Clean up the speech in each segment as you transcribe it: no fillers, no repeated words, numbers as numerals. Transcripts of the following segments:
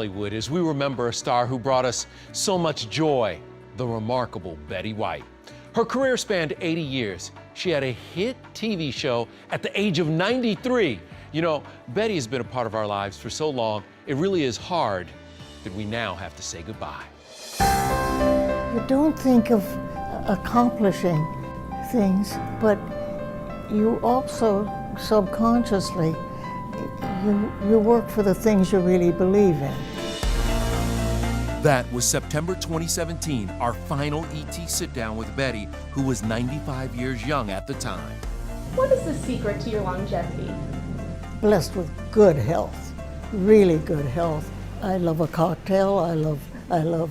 Hollywood as we remember a star who brought us so much joy, the remarkable Betty White. Her career spanned 80 years. She had a hit TV show at the age of 93. You know, Betty has been a part of our lives for so long, it really is hard that we now have to say goodbye. You don't think of accomplishing things, but you also subconsciously, you work for the things you really believe in. That was September 2017, our final ET sit-down with Betty, who was 95 years young at the time. What is the secret to your longevity? Blessed with good health, really good health. I love a cocktail, I love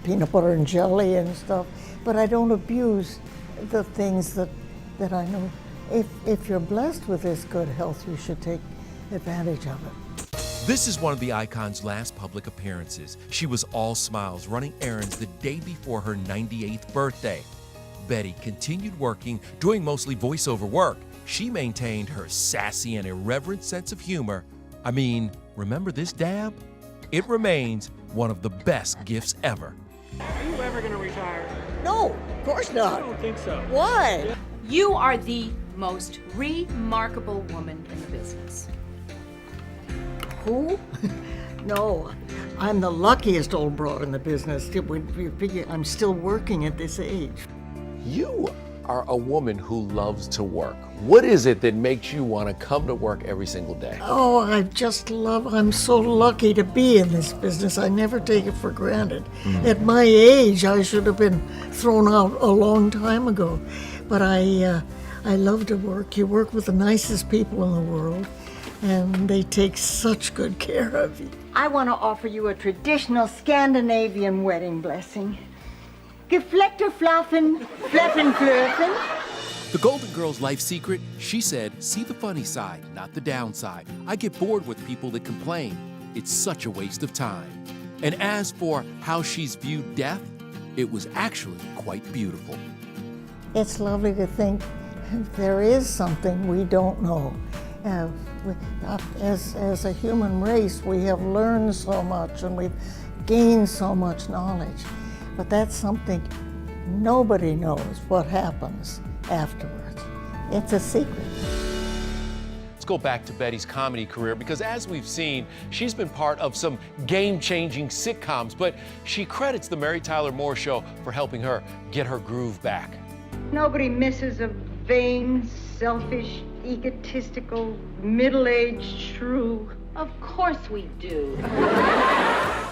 peanut butter and jelly and stuff, but I don't abuse the things that I know. If you're blessed with this good health, you should take advantage of it. This is one of the icon's last public appearances. She was all smiles, running errands the day before her 98th birthday. Betty continued working, doing mostly voiceover work. She maintained her sassy and irreverent sense of humor. I mean, remember this dab? It remains one of the best gifts ever. Are you ever going to retire? No, of course not. I don't think so. Why? You are the most remarkable woman in the business. Who? No, I'm the luckiest old broad in the business. When you figure I'm still working at this age. You are a woman who loves to work. What is it that makes you want to come to work every single day? Oh, I'm so lucky to be in this business. I never take it for granted. At my age, I should have been thrown out a long time ago. But I love to work. You work with the nicest people in the world, and they take such good care of you. I want to offer you a traditional Scandinavian wedding blessing. Gefleckter Flaffen, Fleffen Flöffen. The Golden Girl's life secret, she said, see the funny side, not the downside. I get bored with people that complain. It's such a waste of time. And as for how she's viewed death, it was actually quite beautiful. It's lovely to think there is something we don't know. As a human race, we have learned so much and we've gained so much knowledge. But that's something nobody knows what happens afterwards. It's a secret. Let's go back to Betty's comedy career because as we've seen, she's been part of some game-changing sitcoms, but she credits the Mary Tyler Moore Show for helping her get her groove back. Nobody misses a vain, selfish, egotistical, middle-aged shrew. Of course we do.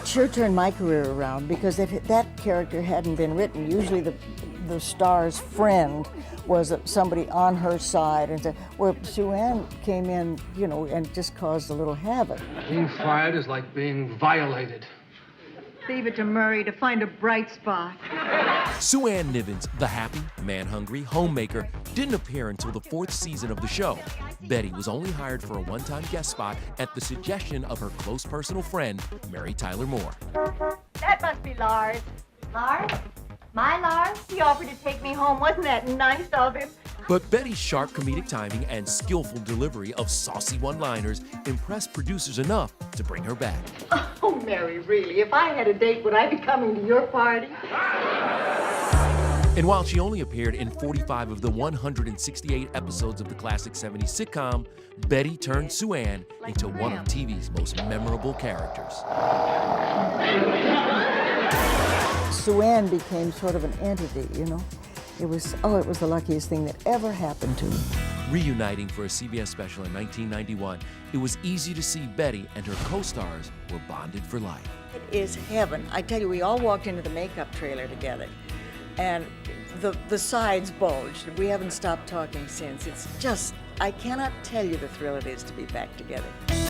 Sure turned my career around because if that character hadn't been written, usually the star's friend was somebody on her side, and where Sue Ann came in, you know, and just caused a little havoc. Being fired is like being violated. Leave it to Murray to find a bright spot. Sue Ann Nivens, the happy, man-hungry homemaker, didn't appear until the 4th season of the show. Betty was only hired for a one-time guest spot at the suggestion of her close personal friend, Mary Tyler Moore. That must be Lars. Lars? My Lars? He offered to take me home. Wasn't that nice of him? But Betty's sharp comedic timing and skillful delivery of saucy one-liners impressed producers enough to bring her back. Oh, Mary, really, if I had a date, would I be coming to your party? And while she only appeared in 45 of the 168 episodes of the classic 70s sitcom, Betty turned Sue Ann into one of TV's most memorable characters. Sue Ann became sort of an entity, you know. It was the luckiest thing that ever happened to me. Reuniting for a CBS special in 1991, it was easy to see Betty and her co-stars were bonded for life. It is heaven. I tell you, we all walked into the makeup trailer together, and the sides bulged. We haven't stopped talking since. It's just, I cannot tell you the thrill it is to be back together.